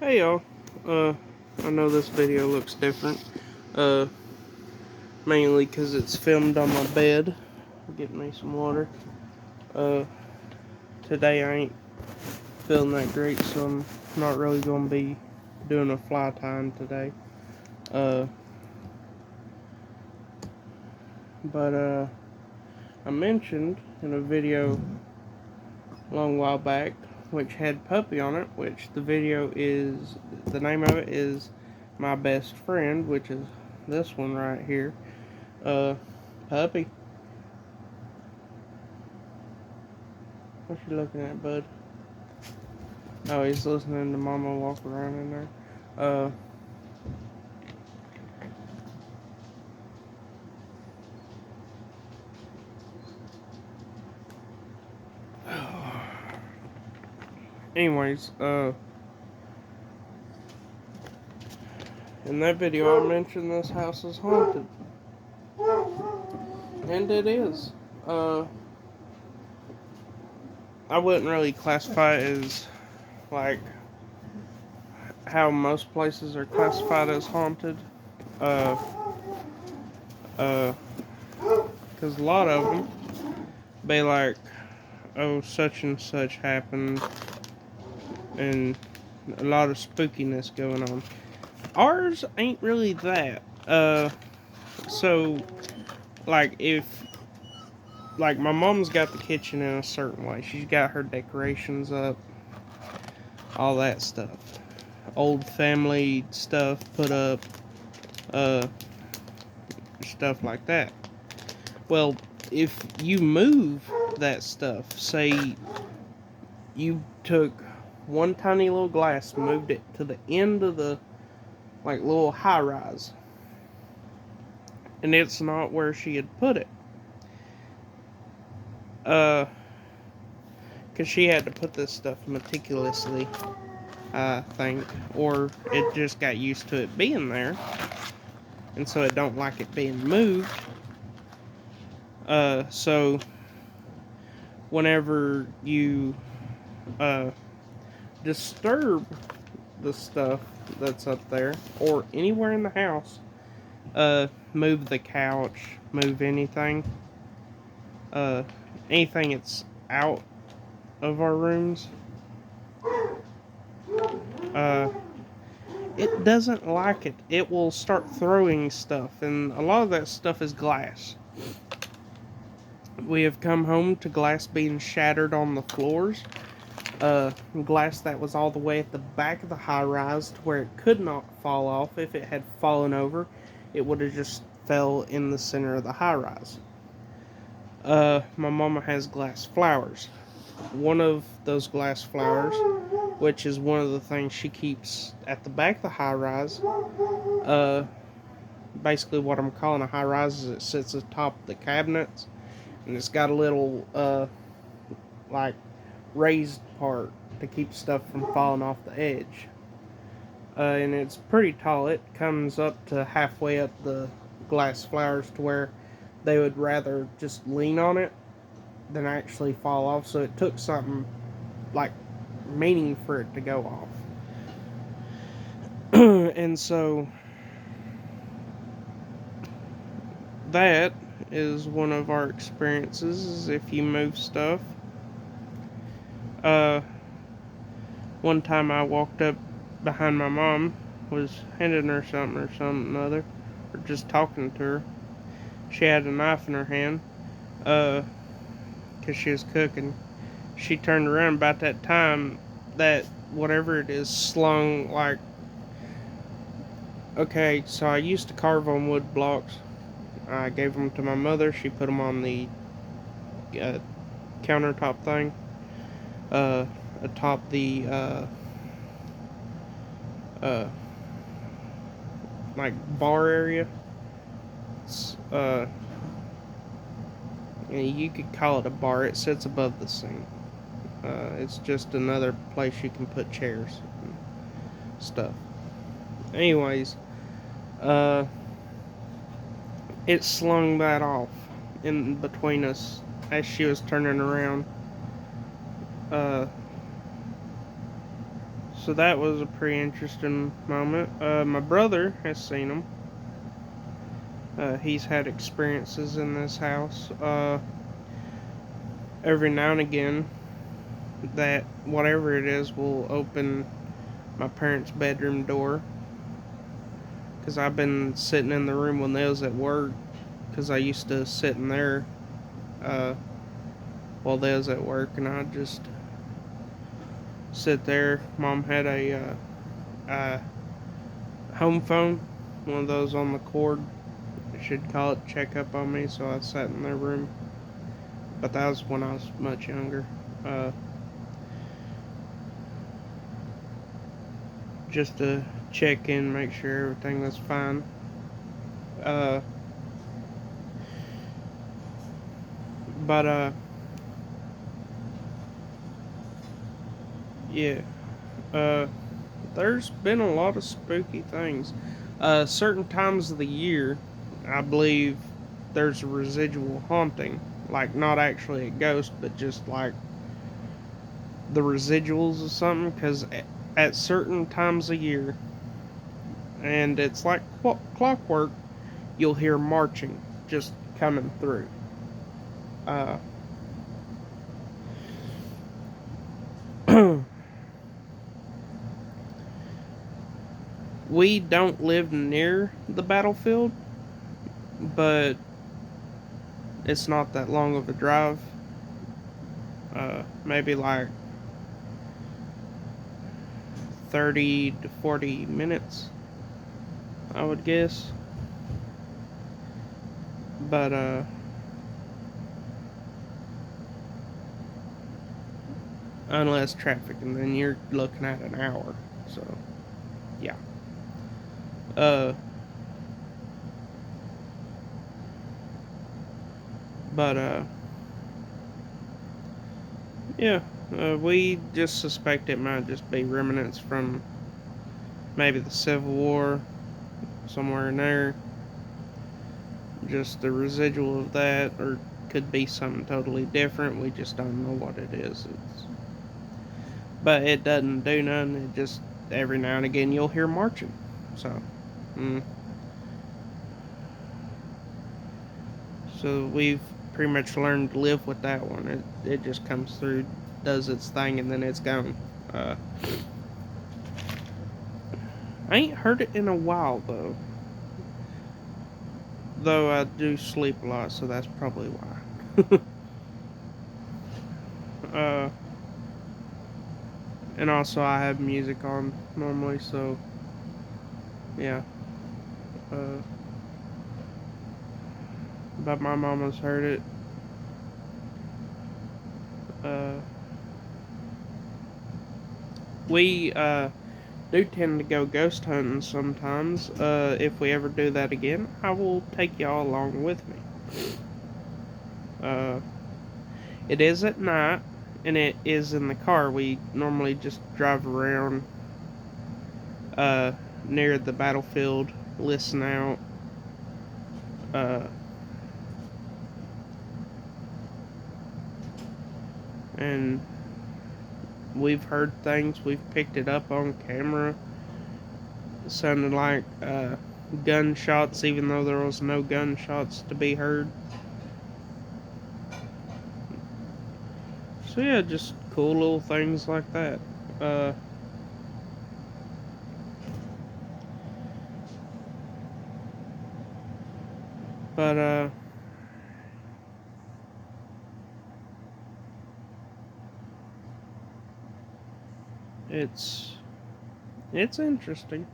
Hey y'all, I know this video looks different, uh, mainly because it's filmed on my bed. Getting me some water. Uh, Today I ain't feeling that great, so I'm not really going to be doing a fly time today. Uh, but I mentioned in a video a long while back, which had Puppy on it, which the name of it is My Best Friend, which is this one right here. Puppy. What you looking at, bud? Oh, he's listening to Mama walk around in there. Uh, Anyways, in that video I mentioned this house is haunted. And it is. Uh, I wouldn't really classify it as, like, how most places are classified as haunted. Uh, because a lot of them be like, oh, such and such happened, and a lot of spookiness going on. Ours ain't really that. So, like, like, my mom's got the kitchen in a certain way. She's got her decorations up, all that stuff. Old family stuff put up, uh, stuff like that. Well, if you move that stuff, say you took one tiny little glass, moved it to the end of the, like, little high rise, and it's not where she had put it. Because she had to put this stuff meticulously, I think, or it just got used to it being there, and so it don't like it being moved. So whenever you disturb the stuff that's up there, or anywhere in the house, move the couch, move anything, anything that's out of our rooms, it doesn't like it. It will start throwing stuff, and a lot of that stuff is glass. We have come home to glass being shattered on the floors. Glass that was all the way at the back of the high rise to where it could not fall off. If it had fallen over, it would have just fell in the center of the high rise. My mama has glass flowers. One of those glass flowers, which is one of the things she keeps at the back of the high rise, basically what I'm calling a high rise is it sits atop the cabinets, and it's got a little like raised part to keep stuff from falling off the edge. And it's pretty tall. It comes up to halfway up the glass flowers to where they would rather just lean on it than actually fall off. So it took something like meaning for it to go off. And so that is one of our experiences, is if you move stuff. Uh, One time I walked up behind my mom, was handing her something or something or other, or just talking to her. She had a knife in her hand, because she was cooking. She turned around about that time, that whatever it is slung like, okay, so I used to carve on wood blocks. I gave them to my mother. She put them on the countertop thing, atop the uh, like bar area. It's, you could call it a bar. It sits above the sink. It's just another place you can put chairs and stuff. Anyways, it slung that off in between us as she was turning around. So that was a pretty interesting moment. My brother has seen them. He's had experiences in this house. Every now and again, that whatever it is will open my parents' bedroom door. Because I've been sitting in the room when they was at work. Because I used to sit in there uh, while they was at work, and I'd just sit there. Mom had a home phone, one of those on the cord. I should call it check up on me, so I sat in their room. But that was when I was much younger. Uh, just to check in, make sure everything was fine. Uh, but yeah. Uh, there's been a lot of spooky things. Certain times of the year, I believe there's a residual haunting. Like, not actually a ghost, but just like the residuals of something. Because at certain times of year, and it's like clockwork, you'll hear marching just coming through. Uh, we don't live near the battlefield, but it's not that long of a drive. Maybe like 30 to 40 minutes, I would guess. But unless traffic, and then you're looking at an hour. So yeah. Uh, but yeah. We just suspect it might just be remnants from maybe the Civil War, somewhere in there. Just the residual of that, or could be something totally different. We just don't know what it is. But it doesn't do nothing. It just every now and again you'll hear marching. So, mm, so we've pretty much learned to live with that one. It just comes through, does its thing, and then it's gone. Uh, I ain't heard it in a while though. Though I do sleep a lot, so that's probably why. uh, and also I have music on normally, so yeah. Uh, but my mama's heard it. Uh, we do tend to go ghost hunting sometimes. If we ever do that again, I will take y'all along with me. Uh, it is at night, and it is in the car. We normally just drive around uh, near the battlefield, listen out. Uh, and we've heard things. We've picked it up on camera. It sounded like gunshots, even though there was no gunshots to be heard. So yeah, just cool little things like that. Uh, but it's interesting.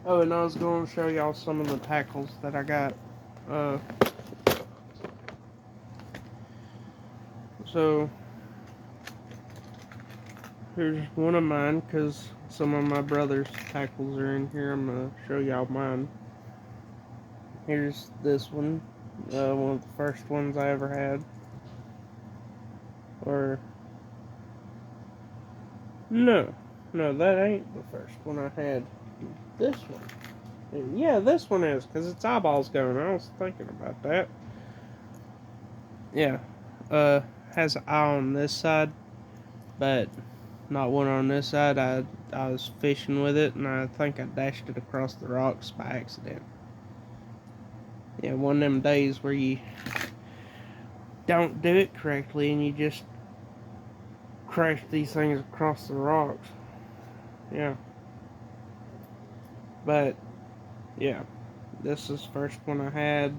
Oh, and I was going to show y'all some of the tackles that I got. Uh, so here's one of mine, because some of my brother's tackles are in here. I'm going to show y'all mine. Here's this one. One of the first ones I ever had. Or, no. No, that ain't the first one I had. This one. Yeah, this one is, because its eyeballs going. I was thinking about that. Yeah. Has an eye on this side, but not one on this side. I was fishing with it, and I think I dashed it across the rocks by accident. Yeah, one of them days where you don't do it correctly, and you just crash these things across the rocks. Yeah. But, yeah. This is the first one I had.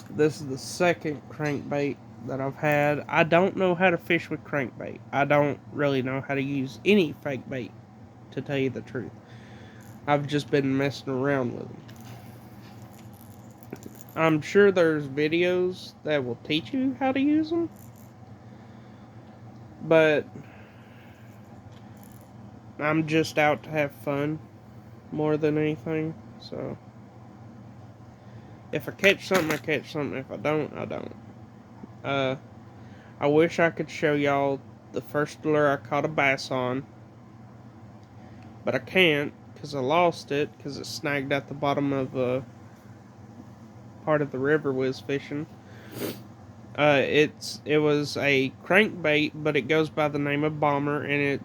This is the second crankbait that I've had. I don't know how to fish with crankbait. I don't really know how to use any fake bait, to tell you the truth. I've just been messing around with them. I'm sure there's videos that will teach you how to use them, but I'm just out to have fun more than anything. So if I catch something, I catch something. If I don't, I don't. I wish I could show y'all the first lure I caught a bass on, but I can't because I lost it because it snagged at the bottom of a part of the river we was fishing. It was a crankbait, but it goes by the name of Bomber, and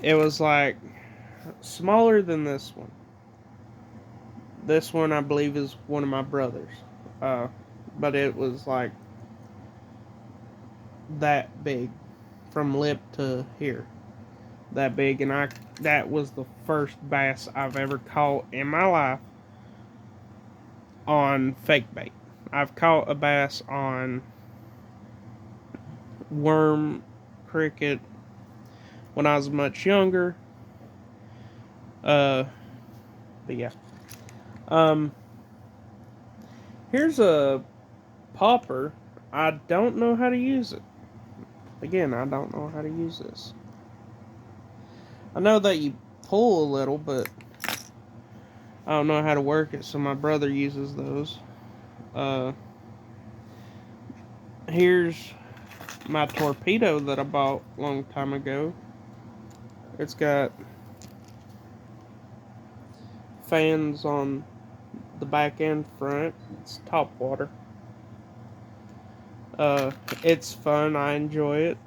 it was like smaller than this one. This one I believe is one of my brothers, but it was like that big, from lip to here, that big, and that was the first bass I've ever caught in my life on fake bait. I've caught a bass on worm, cricket when I was much younger. But yeah. Here's a popper. I don't know how to use it. Again, I don't know how to use this. I know that you pull a little, but I don't know how to work it, so my brother uses those. Here's my torpedo that I bought a long time ago. It's got fans on the back and front. It's top water. It's fun. I enjoy it.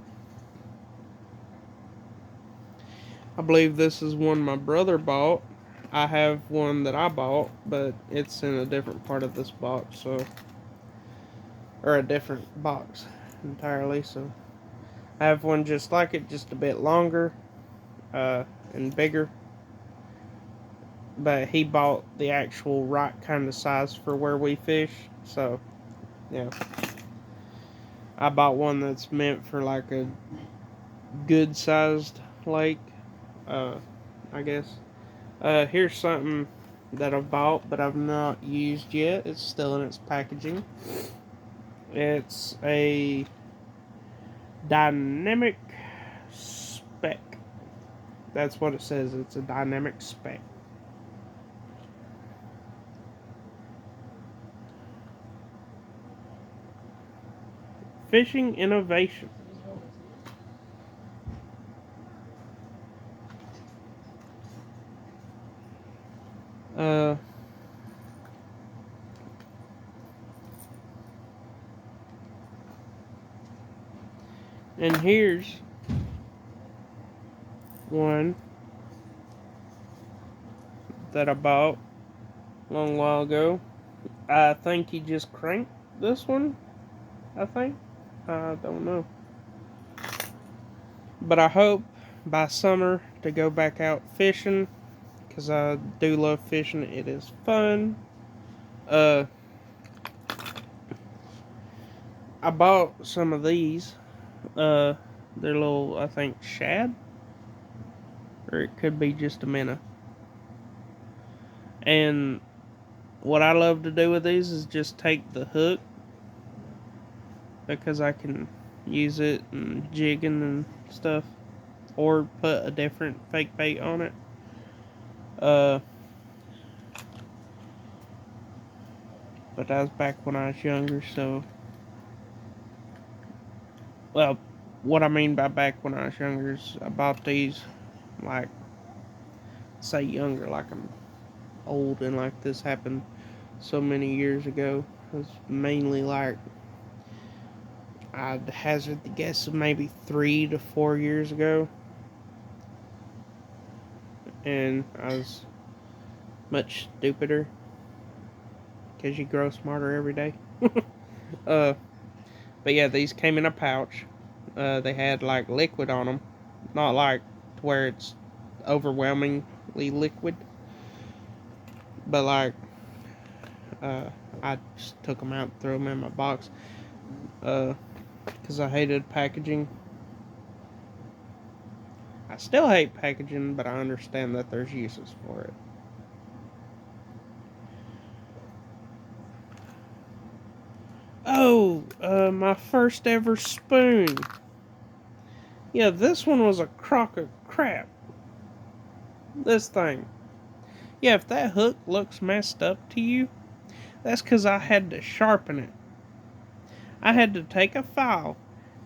I believe this is one my brother bought. I have one that I bought, but it's in a different part of this box, so, or a different box entirely. So I have one just like it, just a bit longer and bigger. But he bought the actual right kind of size for where we fish. So yeah, I bought one that's meant for like a good sized lake, I guess. Here's something that I've bought but I've not used yet. It's still in its packaging. It's a dynamic spec. That's what it says. It's a dynamic spec. Fishing innovation. And here's one that I bought a long while ago. I think he just cranked this one. I think. I don't know. But I hope by summer to go back out fishing, because I do love fishing. It is fun. I bought some of these. They're little, I think, shad. Or it could be just a minnow. And what I love to do with these is just take the hook, because I can use it and jigging and stuff, or put a different fake bait on it. But that was back when I was younger, so, well, what I mean by back when I was younger is I bought these, like, say younger, like I'm old and like this happened so many years ago. It was mainly like, I'd hazard the guess of maybe 3 to 4 years ago, and I was much stupider because you grow smarter every day. uh, but yeah, these came in a pouch. They had like liquid on them, not like to where it's overwhelmingly liquid, but like I just took them out and threw them in my box because I hated packaging. I still hate packaging, but I understand that there's uses for it. Oh, my first ever spoon. Yeah, this one was a crock of crap. This thing. Yeah, if that hook looks messed up to you, that's because I had to sharpen it. I had to take a file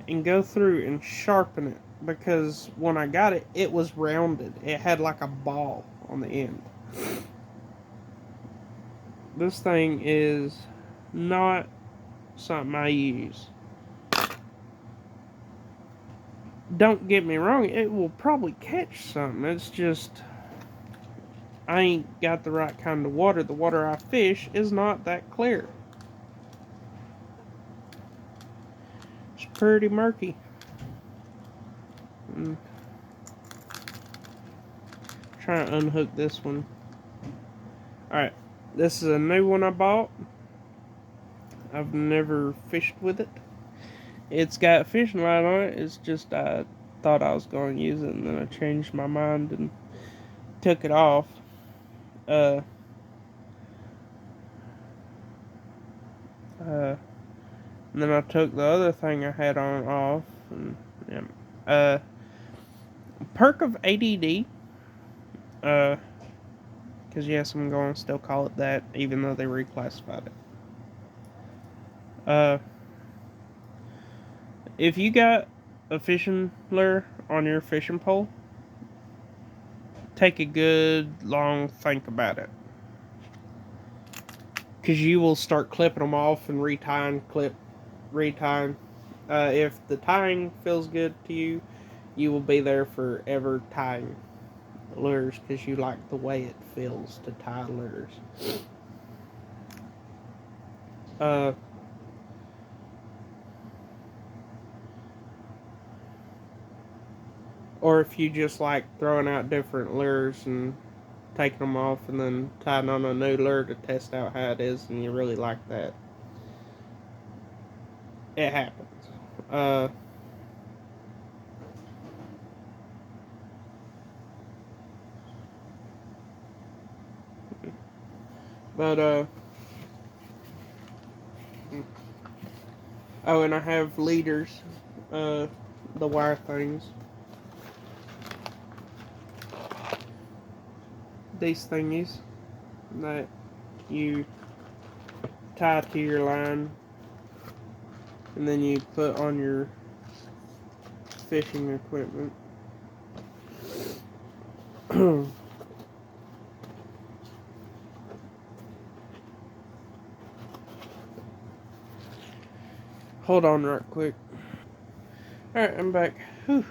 and go through and sharpen it because when I got it, it was rounded. It had like a ball on the end. This thing is not something I use. Don't get me wrong, it will probably catch something. It's just I ain't got the right kind of water. The water I fish is not that clear. It's pretty murky. Try to unhook this one. Alright, this is a new one I bought. I've never fished with it. It's got a fishing line on it. It's just I thought I was going to use it, and then I changed my mind and took it off. Uh, and then I took the other thing I had on off. And, yeah. Perk of ADD. Because yes, I'm going to still call it that, even though they reclassified it. If you got a fishing lure on your fishing pole, take a good long think about it. Because you will start clipping them off and retying, clip, retying. If the tying feels good to you, you will be there forever tying lures because you like the way it feels to tie lures. Or if you just like throwing out different lures and taking them off and then tying on a new lure to test out how it is and you really like that. It happens. Uh, but oh, and I have leaders, the wire things. These thingies that you tie to your line and then you put on your fishing equipment. Hold on right quick. Alright, I'm back. Whew.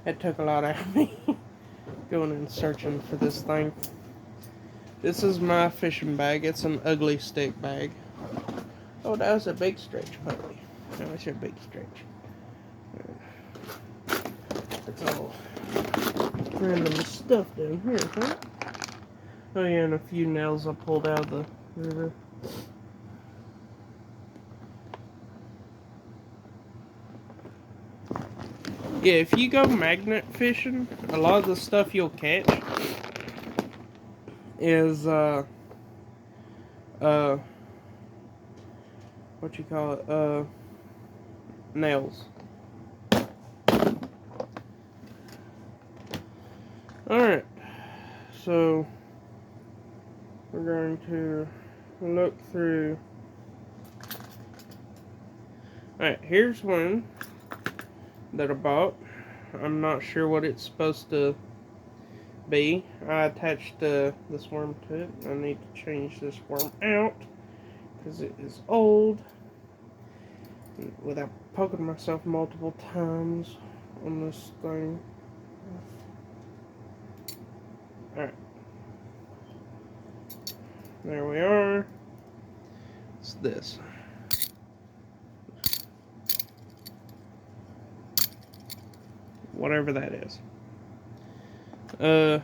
That took a lot out of me. Going and searching for this thing. This is my fishing bag. It's an ugly stick bag. Oh, that was a big stretch puppy. That was a big stretch. It's all random stuff down here, huh? Oh yeah, and a few nails I pulled out of the river. Yeah, if you go magnet fishing, a lot of the stuff you'll catch is what you call it, nails. Alright, so we're going to look through. Alright, here's one that I bought. I'm not sure what it's supposed to be. I attached this worm to it. I need to change this worm out because it is old without poking myself multiple times on this thing. Alright. There we are. It's this. Whatever that is. I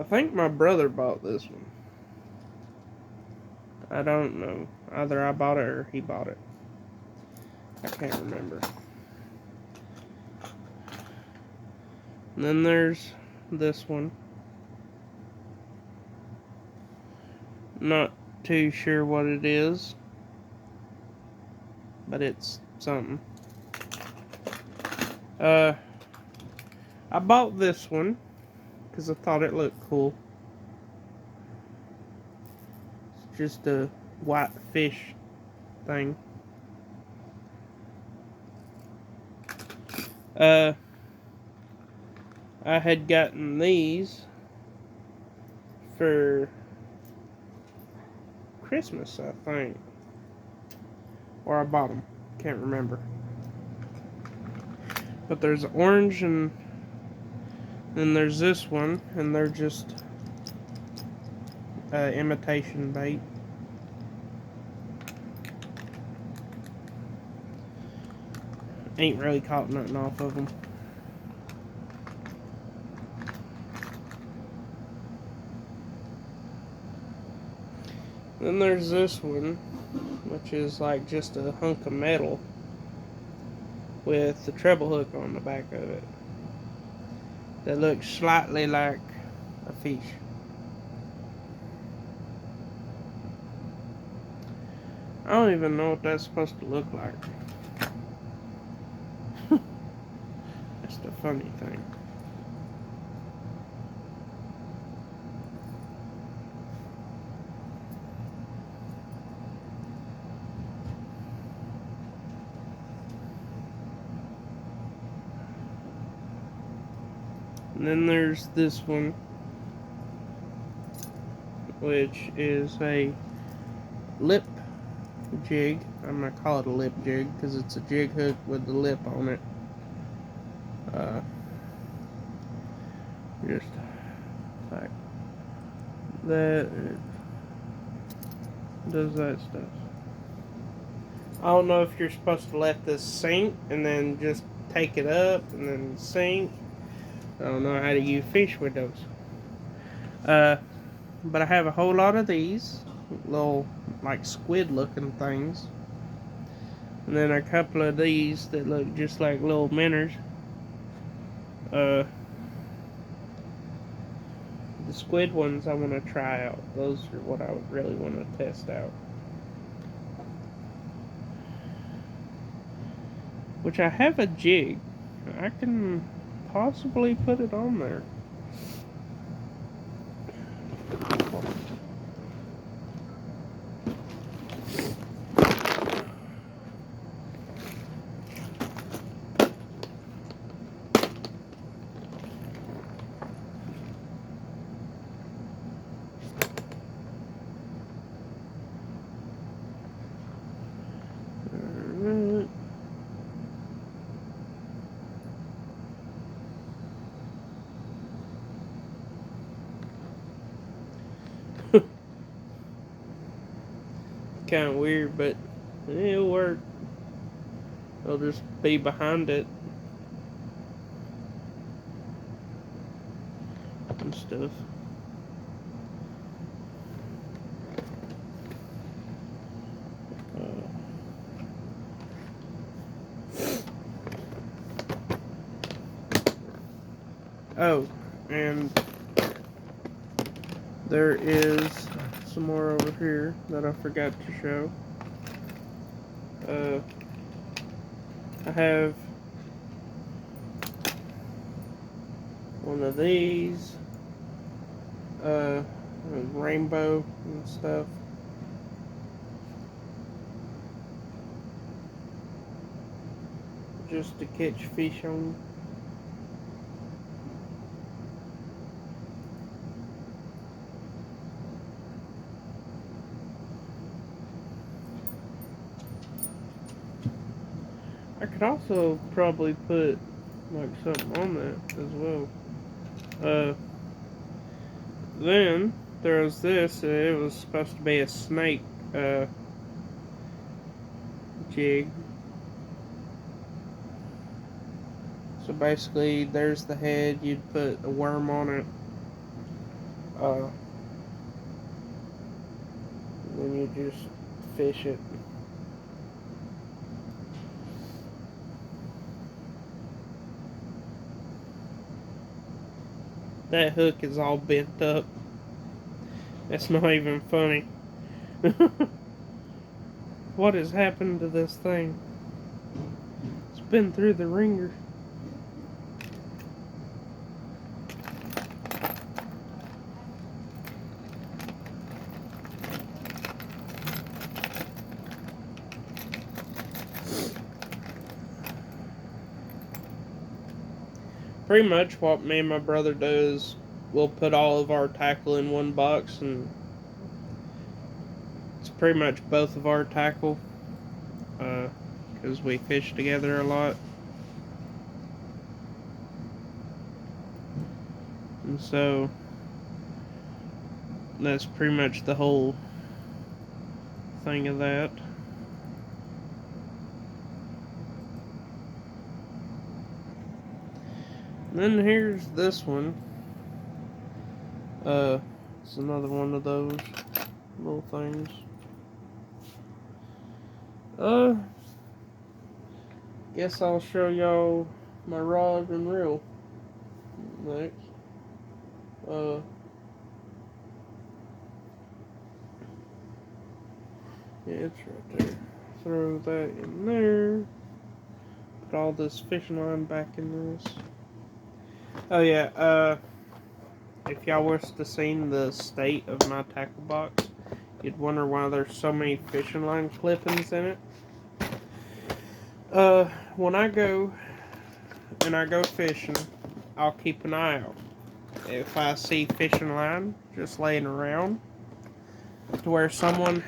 think my brother bought this one. I don't know. Either I bought it or he bought it. I can't remember. And then there's this one. Not too sure what it is, but it's something. I bought this one because I thought it looked cool. It's just a white fish thing. I had gotten these for Christmas, I think. Or I bought them. Can't remember. But there's orange and then there's this one, and they're just imitation bait. Ain't really caught nothing off of them. Then there's this one, which is like just a hunk of metal with the treble hook on the back of it that looks slightly like a fish. I don't even know what that's supposed to look like. That's the funny thing. And then there's this one, which is a lip jig. I'm gonna call it a lip jig because it's a jig hook with the lip on it. Just like that. It does that stuff. I don't know if you're supposed to let this sink and then just take it up and then sink. I don't know how to use fish with those. But I have a whole lot of these little like squid looking things. And then a couple of these that look just like little minnows. The squid ones I want to try out. Those are what I would really want to test out. Which I have a jig. I can possibly put it on there. Kind of weird, but it'll work. I'll just be behind it and stuff. Oh, and there is some more over here that I forgot to show. I have one of these, rainbow and stuff. just to catch fish on. I could also probably put like something on that as well. Then there was this. It was supposed to be a snake jig. So basically, there's the head. You'd put a worm on it. Then you just fish it. That hook is all bent up. That's not even funny. What has happened to this thing? It's been through the ringer. Pretty much what me and my brother do is we'll put all of our tackle in one box, and it's pretty much both of our tackle because we fish together a lot. And so that's pretty much the whole thing of that. And then here's this one. It's another one of those little things. Guess I'll show y'all my rod and reel next. Yeah, it's right there. Throw that in there. Put all this fishing line back in this. Oh yeah, if y'all was to seen the state of my tackle box, you'd wonder why there's so many fishing line clippings in it. When I go fishing, I'll keep an eye out. If I see fishing line just laying around, to where someone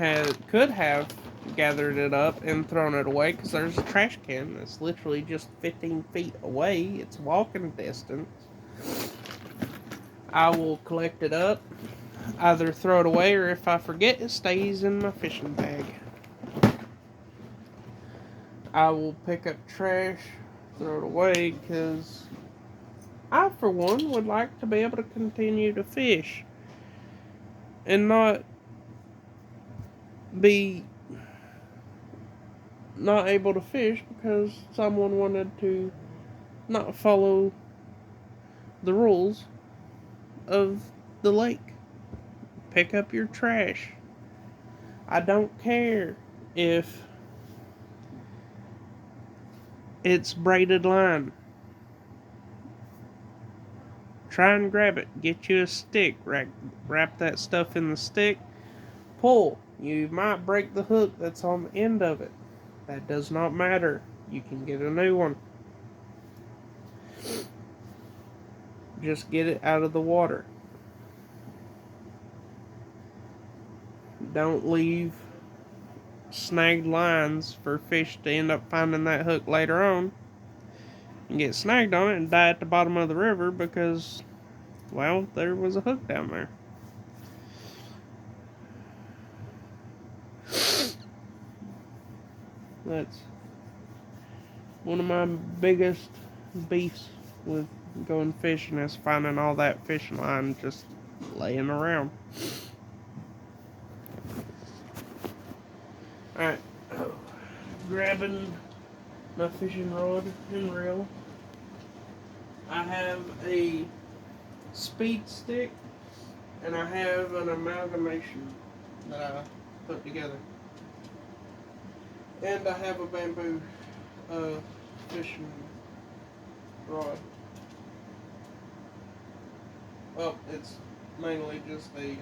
could have gathered it up and thrown it away, because there's a trash can that's literally just 15 feet away. It's walking distance. I will collect it up, either throw it away, or if I forget, it stays in my fishing bag. I will pick up trash, throw it away, because I, for one, would like to be able to continue to fish and not be not able to fish because someone wanted to not follow the rules of the lake. Pick up your trash. I don't care if it's braided line. Try and grab it. Get you a stick. Wrap that stuff in the stick. Pull. You might break the hook that's on the end of it. That does not matter. You can get a new one. Just get it out of the water. Don't leave snagged lines for fish to end up finding that hook later on and get snagged on it and die at the bottom of the river because, well, there was a hook down there. That's one of my biggest beefs with going fishing, is finding all that fishing line just laying around. Alright, grabbing my fishing rod and reel. I have a speed stick and I have an amalgamation that I put together. And I have a bamboo fishing rod. Well, it's mainly just a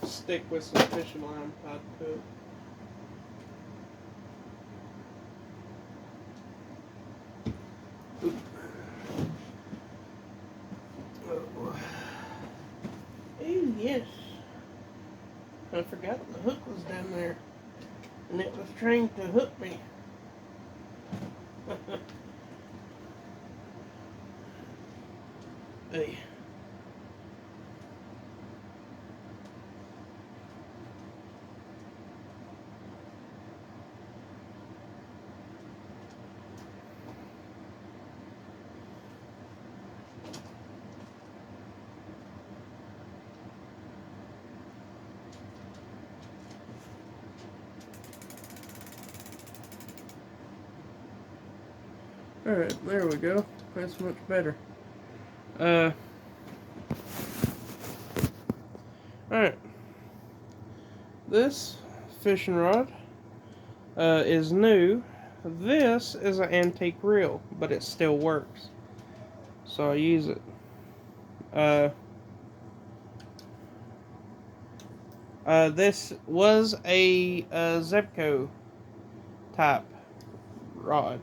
stick with some fishing line tied to it. trying to hook me. Hey. Alright, there we go. That's much better. Alright. This fishing rod is new. This is an antique reel, but it still works. So I use it. This was a Zebco type rod.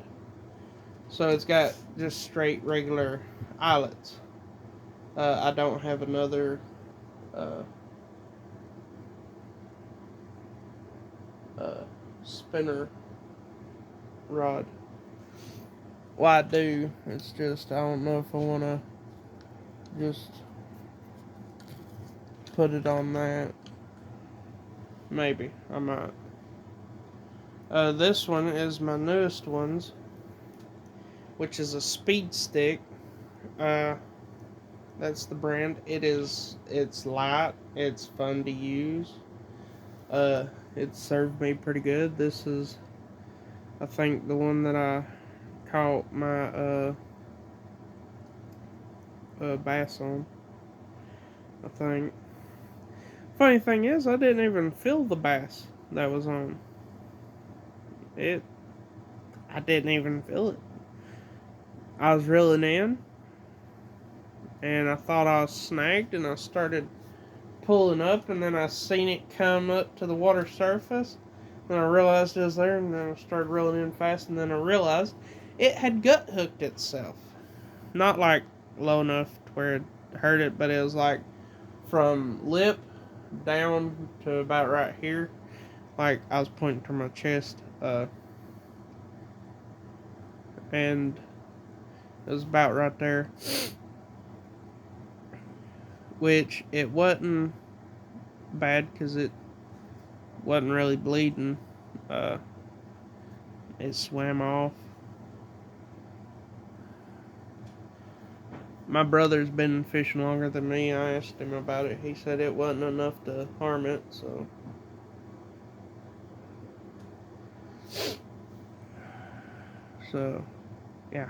So it's got just straight regular eyelets. I don't have another spinner rod. Well, I do. It's just I don't know if I want to just put it on that. Maybe I might. This one is my newest ones, which is a Speed Stick. That's the brand. It's light. It's fun to use. It served me pretty good. This is, I think, the one that I caught my bass on. I think. Funny thing is, I didn't even feel the bass that was on it. I didn't even feel it. I was reeling in, and I thought I was snagged, and I started pulling up, and then I seen it come up to the water surface, and I realized it was there, and then I started reeling in fast, and then I realized it had gut hooked itself. Not like low enough to where it hurt it, but it was like from lip down to about right here. Like I was pointing to my chest, and it was about right there. Which it wasn't bad because it wasn't really bleeding. It swam off. My brother's been fishing longer than me. I asked him about it. He said it wasn't enough to harm it, so. So, yeah.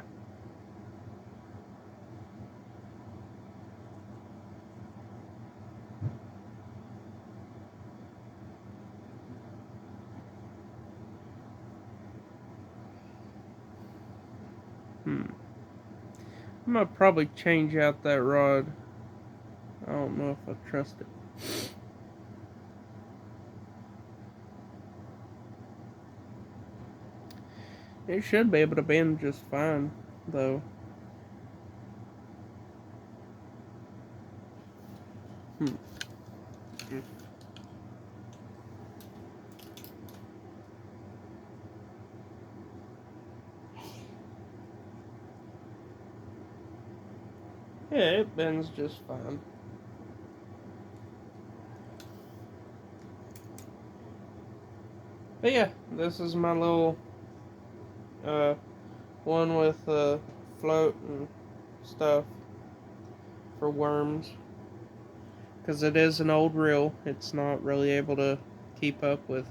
I'm gonna probably change out that rod. I don't know if I trust it. It should be able to bend just fine, though. Yeah, it bends just fine. But yeah, this is my little one with float and stuff for worms. Because it is an old reel, it's not really able to keep up with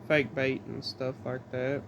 fake bait and stuff like that.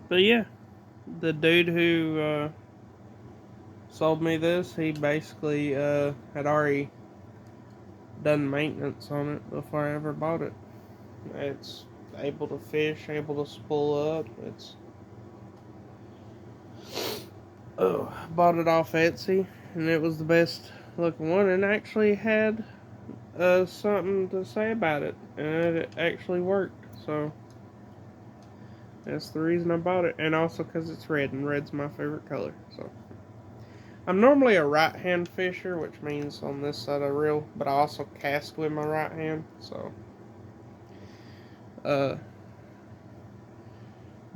But yeah, the dude who sold me this, he basically had already done maintenance on it before I ever bought it. It's able to fish, able to spool up. It's bought it off Etsy, and it was the best looking one, and actually had something to say about it, and it actually worked. So that's the reason I bought it, and also because it's red, and red's my favorite color. So I'm normally a right-hand fisher, which means on this side I reel, but I also cast with my right hand. So, but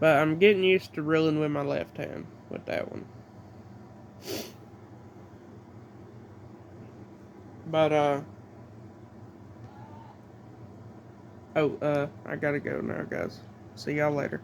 I'm getting used to reeling with my left hand with that one. But I gotta go now, guys. See y'all later.